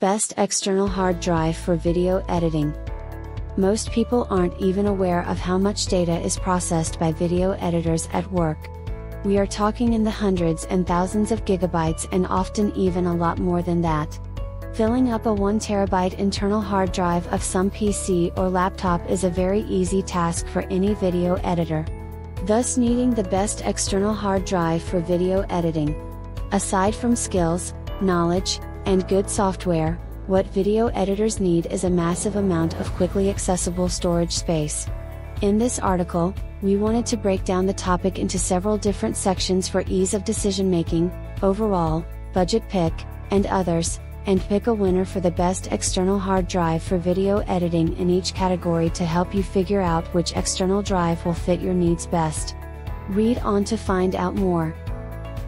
Best external hard drive for video editing. Most people aren't even aware of how much data is processed by video editors at work. We are talking in the hundreds and thousands of gigabytes and often even a lot more than that. Filling up a 1 terabyte internal hard drive of some PC or laptop is a very easy task for any video editor. Thus needing the best external hard drive for video editing. Aside from skills, knowledge, and good software, what video editors need is a massive amount of quickly accessible storage space. In this article, we wanted to break down the topic into several different sections for ease of decision making, overall, budget pick, and others, and pick a winner for the best external hard drive for video editing in each category to help you figure out which external drive will fit your needs best. Read on to find out more.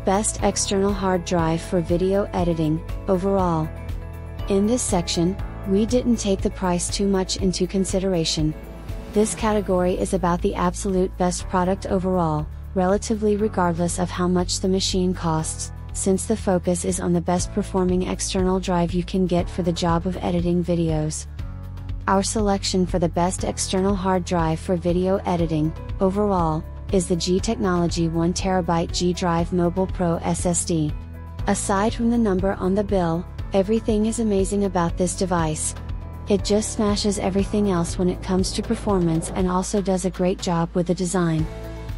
Best external hard drive for video editing, overall. In this section, we didn't take the price too much into consideration. This category is about the absolute best product overall, relatively regardless of how much the machine costs, since the focus is on the best performing external drive you can get for the job of editing videos. Our selection for the best external hard drive for video editing, overall, is the G Technology 1 TB G Drive Mobile Pro SSD. Aside from the number on the bill, everything is amazing about this device. It just smashes everything else when it comes to performance and also does a great job with the design.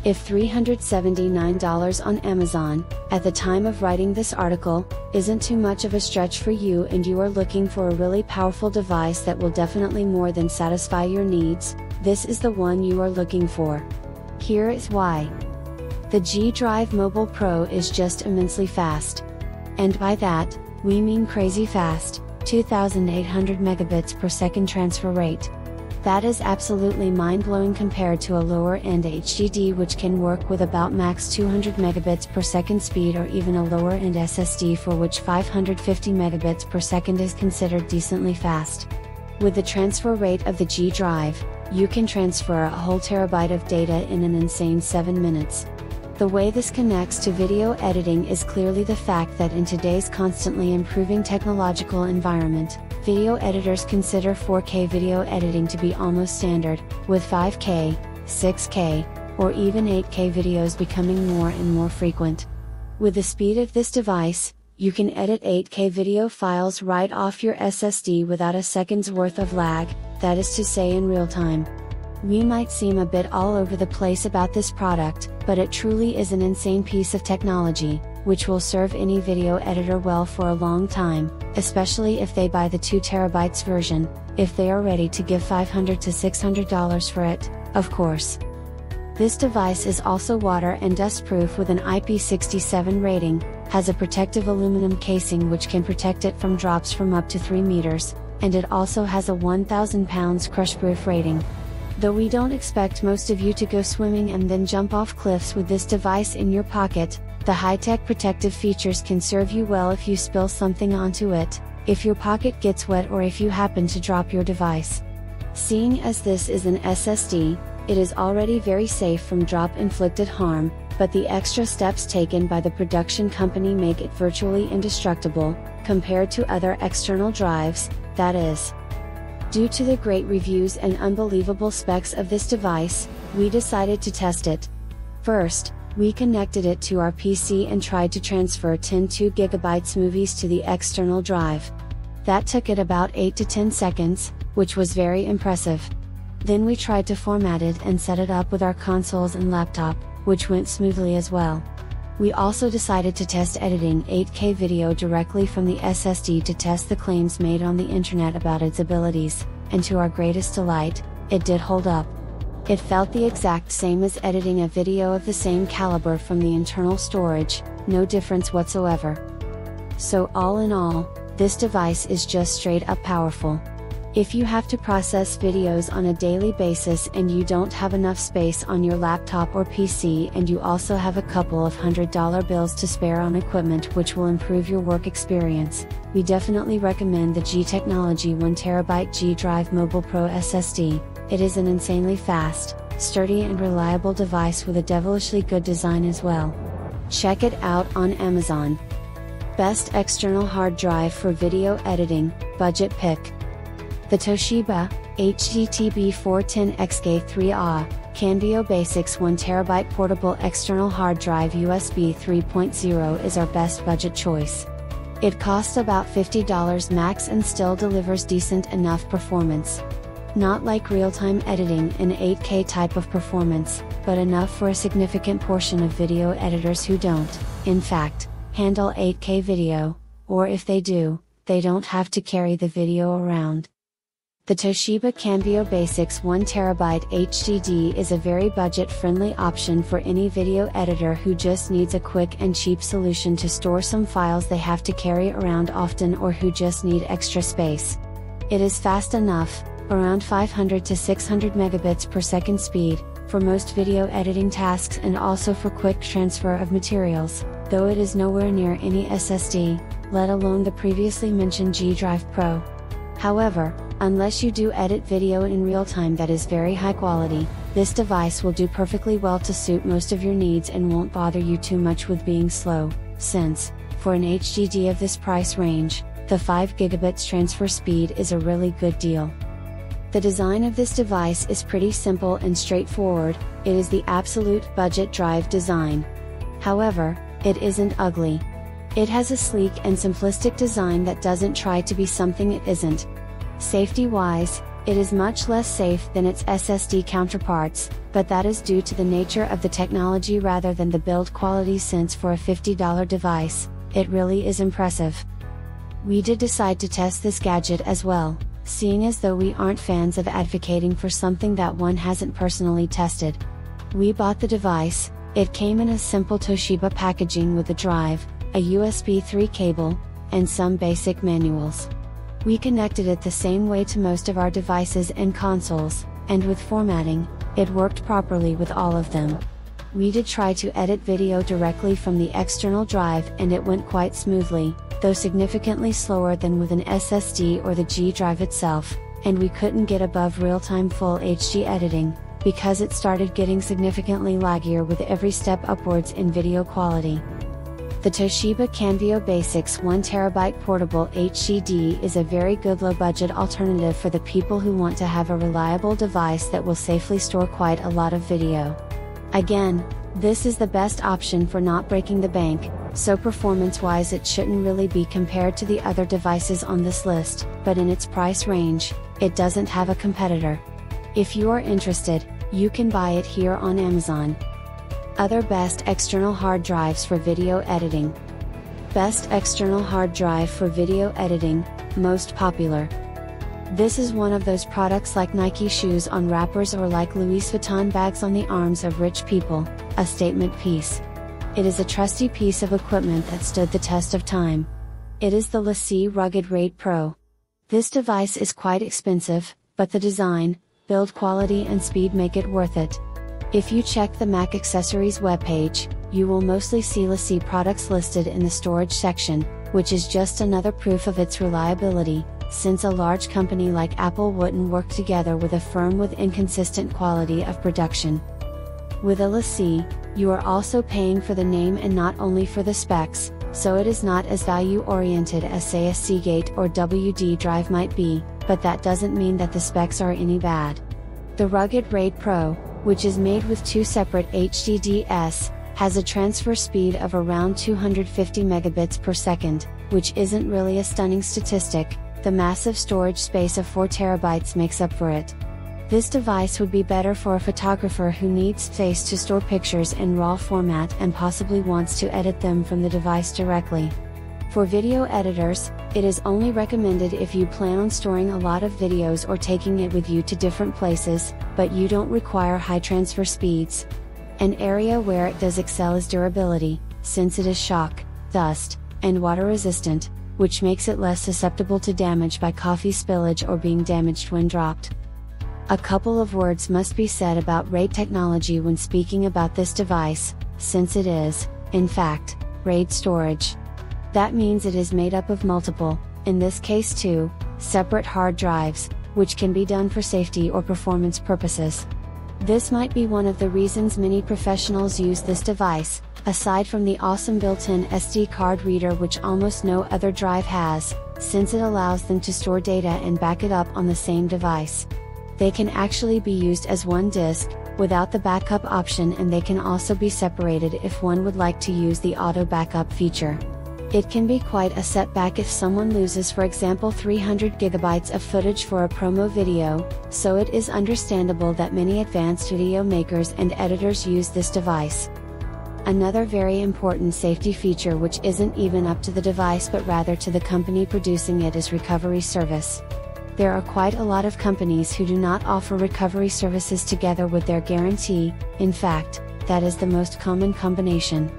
If $379 on Amazon, at the time of writing this article, isn't too much of a stretch for you and you are looking for a really powerful device that will definitely more than satisfy your needs, this is the one you are looking for. Here is why. The G Drive Mobile Pro is just immensely fast. And by that, we mean crazy fast, 2,800 megabits per second transfer rate. That is absolutely mind-blowing compared to a lower-end HDD which can work with about max 200 megabits per second speed or even a lower-end SSD for which 550 megabits per second is considered decently fast. With the transfer rate of the G Drive, you can transfer a whole terabyte of data in an insane 7 minutes. The way this connects to video editing is clearly the fact that in today's constantly improving technological environment, video editors consider 4K video editing to be almost standard, with 5K, 6K, or even 8K videos becoming more and more frequent. With the speed of this device, you can edit 8K video files right off your SSD without a second's worth of lag, that is to say in real time. We might seem a bit all over the place about this product, but it truly is an insane piece of technology, which will serve any video editor well for a long time, especially if they buy the 2 terabytes version, if they are ready to give $500 to $600 for it, of course. This device is also water and dust proof with an IP67 rating, has a protective aluminum casing which can protect it from drops from up to 3 meters, and it also has a 1,000 pounds crushproof rating. Though we don't expect most of you to go swimming and then jump off cliffs with this device in your pocket, the high-tech protective features can serve you well if you spill something onto it, if your pocket gets wet or if you happen to drop your device. Seeing as this is an SSD, it is already very safe from drop-inflicted harm, but the extra steps taken by the production company make it virtually indestructible, compared to other external drives, that is. Due to the great reviews and unbelievable specs of this device, we decided to test it. First, we connected it to our PC and tried to transfer 10 2GB movies to the external drive. That took it about 8 to 10 seconds, which was very impressive. Then we tried to format it and set it up with our consoles and laptop, which went smoothly as well. We also decided to test editing 8K video directly from the SSD to test the claims made on the internet about its abilities, and to our greatest delight, it did hold up. It felt the exact same as editing a video of the same caliber from the internal storage, no difference whatsoever. So all in all, this device is just straight up powerful. If you have to process videos on a daily basis and you don't have enough space on your laptop or PC and you also have a couple of $100 bills to spare on equipment which will improve your work experience, we definitely recommend the G Technology 1 TB G Drive Mobile Pro SSD. It is an insanely fast, sturdy and reliable device with a devilishly good design as well. Check it out on Amazon. Best external hard drive for video editing, budget pick. The Toshiba HDTB410XK3A Cambio Basics 1TB portable external hard drive USB 3.0 is our best budget choice. It costs about $50 max and still delivers decent enough performance. Not like real-time editing in 8K type of performance, but enough for a significant portion of video editors who don't, in fact, handle 8K video, or if they do, they don't have to carry the video around. The Toshiba Cambio Basics 1TB HDD is a very budget-friendly option for any video editor who just needs a quick and cheap solution to store some files they have to carry around often or who just need extra space. It is fast enough, around 500 to 600 megabits per second speed, for most video editing tasks and also for quick transfer of materials, though it is nowhere near any SSD, let alone the previously mentioned G Drive Pro. However, unless you do edit video in real time that is very high quality, this device will do perfectly well to suit most of your needs and won't bother you too much with being slow, since, for an HDD of this price range, the 5 gigabits transfer speed is a really good deal. The design of this device is pretty simple and straightforward, it is the absolute budget drive design. However, it isn't ugly. It has a sleek and simplistic design that doesn't try to be something it isn't. Safety-wise, it is much less safe than its SSD counterparts, but that is due to the nature of the technology rather than the build quality, since for a $50 device, it really is impressive. We did decide to test this gadget as well, seeing as though we aren't fans of advocating for something that one hasn't personally tested. We bought the device, it came in a simple Toshiba packaging with a drive, a USB 3 cable, and some basic manuals. We connected it the same way to most of our devices and consoles, and with formatting, it worked properly with all of them. We did try to edit video directly from the external drive and it went quite smoothly, though significantly slower than with an SSD or the G Drive itself, and we couldn't get above real-time full HD editing, because it started getting significantly laggier with every step upwards in video quality. The Toshiba Cambio Basics 1TB portable HDD is a very good low-budget alternative for the people who want to have a reliable device that will safely store quite a lot of video. Again, this is the best option for not breaking the bank, so performance-wise it shouldn't really be compared to the other devices on this list, but in its price range, it doesn't have a competitor. If you are interested, you can buy it here on Amazon. Other best external hard drives for video editing. Best external hard drive for video editing, most popular. This is one of those products like Nike shoes on wrappers or like Louis Vuitton bags on the arms of rich people, a statement piece. It is a trusty piece of equipment that stood the test of time. It is the LaCie Rugged Raid Pro. This device is quite expensive, but the design, build quality and speed make it worth it. If you check the Mac Accessories webpage, you will mostly see LaCie products listed in the storage section, which is just another proof of its reliability, since a large company like Apple wouldn't work together with a firm with inconsistent quality of production. With a LaCie, you are also paying for the name and not only for the specs, so it is not as value-oriented as say a Seagate or WD Drive might be, but that doesn't mean that the specs are any bad. The Rugged Raid Pro, which is made with two separate HDDs, has a transfer speed of around 250 megabits per second, which isn't really a stunning statistic. The massive storage space of 4 terabytes makes up for it. This device would be better for a photographer who needs space to store pictures in RAW format and possibly wants to edit them from the device directly. For video editors, it is only recommended if you plan on storing a lot of videos or taking it with you to different places, but you don't require high transfer speeds. An area where it does excel is durability, since it is shock, dust, and water resistant, which makes it less susceptible to damage by coffee spillage or being damaged when dropped. A couple of words must be said about RAID technology when speaking about this device, since it is, in fact, RAID storage. That means it is made up of multiple, in this case 2, separate hard drives, which can be done for safety or performance purposes. This might be one of the reasons many professionals use this device, aside from the awesome built-in SD card reader which almost no other drive has, since it allows them to store data and back it up on the same device. They can actually be used as one disk, without the backup option, and they can also be separated if one would like to use the auto backup feature. It can be quite a setback if someone loses, for example, 300 gigabytes of footage for a promo video, so it is understandable that many advanced video makers and editors use this device. Another very important safety feature, which isn't even up to the device but rather to the company producing it, is recovery service. There are quite a lot of companies who do not offer recovery services together with their guarantee. In fact, that is the most common combination.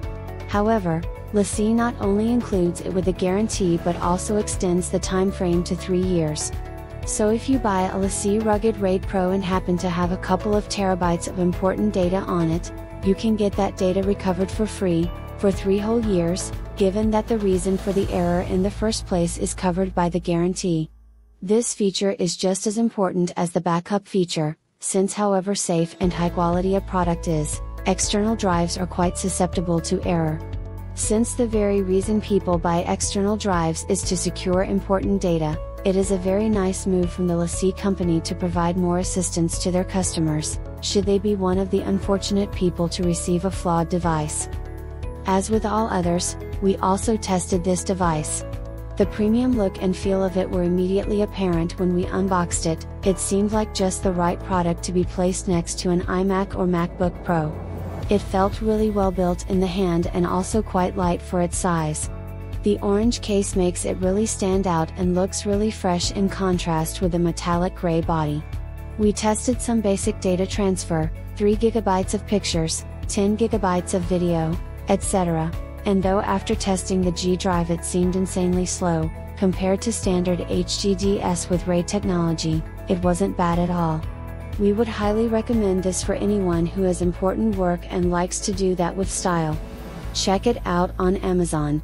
However, LaCie not only includes it with a guarantee but also extends the time frame to 3 years. So if you buy a LaCie Rugged RAID Pro and happen to have a couple of terabytes of important data on it, you can get that data recovered for free, for 3 whole years, given that the reason for the error in the first place is covered by the guarantee. This feature is just as important as the backup feature, since however safe and high quality a product is, external drives are quite susceptible to error. Since the very reason people buy external drives is to secure important data, it is a very nice move from the LaCie company to provide more assistance to their customers, should they be one of the unfortunate people to receive a flawed device. As with all others, we also tested this device. The premium look and feel of it were immediately apparent when we unboxed it. It seemed like just the right product to be placed next to an iMac or MacBook Pro. It felt really well built in the hand and also quite light for its size. The orange case makes it really stand out and looks really fresh in contrast with the metallic gray body. We tested some basic data transfer, 3 GB of pictures, 10 GB of video, etc. And though after testing the G Drive it seemed insanely slow, compared to standard HDDs with RAID technology, it wasn't bad at all. We would highly recommend this for anyone who has important work and likes to do that with style. Check it out on Amazon.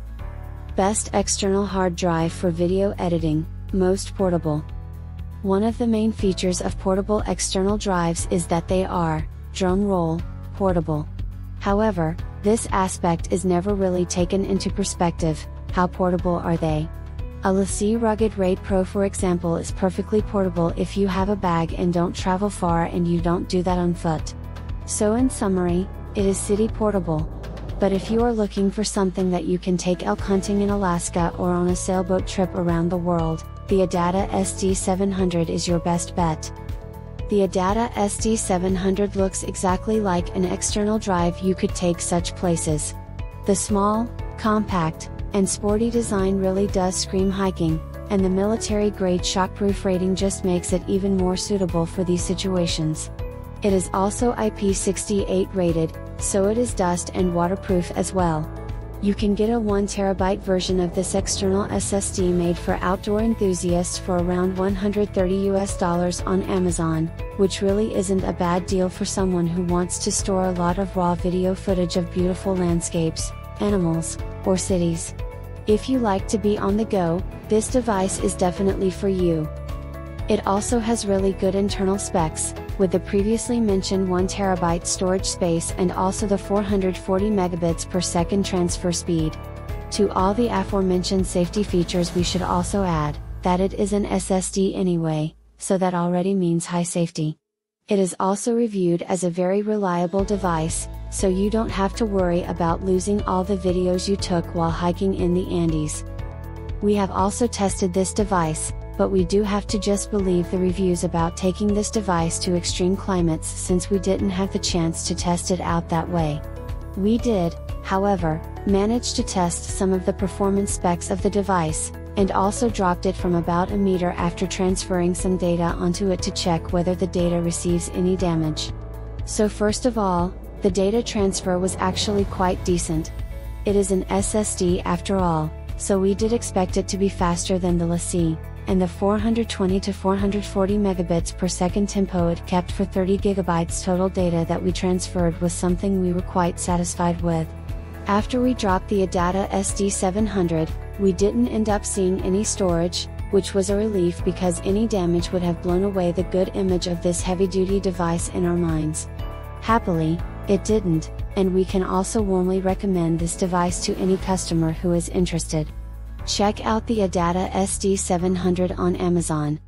Best external hard drive for video editing, most portable. One of the main features of portable external drives is that they are, drum roll, portable. However, this aspect is never really taken into perspective. How portable are they? A LaCie Rugged RAID Pro, for example, is perfectly portable if you have a bag and don't travel far, and you don't do that on foot. So in summary, it is city portable. But if you are looking for something that you can take elk hunting in Alaska or on a sailboat trip around the world, the ADATA SD700 is your best bet. The ADATA SD700 looks exactly like an external drive you could take such places. The small, compact, and sporty design really does scream hiking, and the military-grade shockproof rating just makes it even more suitable for these situations. It is also IP68 rated, so it is dust and waterproof as well. You can get a 1 TB version of this external SSD made for outdoor enthusiasts for around $130 on Amazon, which really isn't a bad deal for someone who wants to store a lot of raw video footage of beautiful landscapes, animals, or cities. If you like to be on the go, this device is definitely for you. It also has really good internal specs, with the previously mentioned 1 TB storage space and also the 440 megabits per second transfer speed. To all the aforementioned safety features we should also add, that it is an SSD anyway, so that already means high safety. It is also reviewed as a very reliable device, so you don't have to worry about losing all the videos you took while hiking in the Andes. We have also tested this device, but we do have to just believe the reviews about taking this device to extreme climates, since we didn't have the chance to test it out that way. We did, however, manage to test some of the performance specs of the device, and also dropped it from about a meter after transferring some data onto it to check whether the data receives any damage. So first of all, the data transfer was actually quite decent. It is an SSD after all, so we did expect it to be faster than the LaCie, and the 420 to 440 megabits per second tempo it kept for 30 gigabytes total data that we transferred was something we were quite satisfied with. After we dropped the ADATA SD700, we didn't end up seeing any storage, which was a relief because any damage would have blown away the good image of this heavy-duty device in our minds. Happily, it didn't, and we can also warmly recommend this device to any customer who is interested. Check out the ADATA SD700 on Amazon.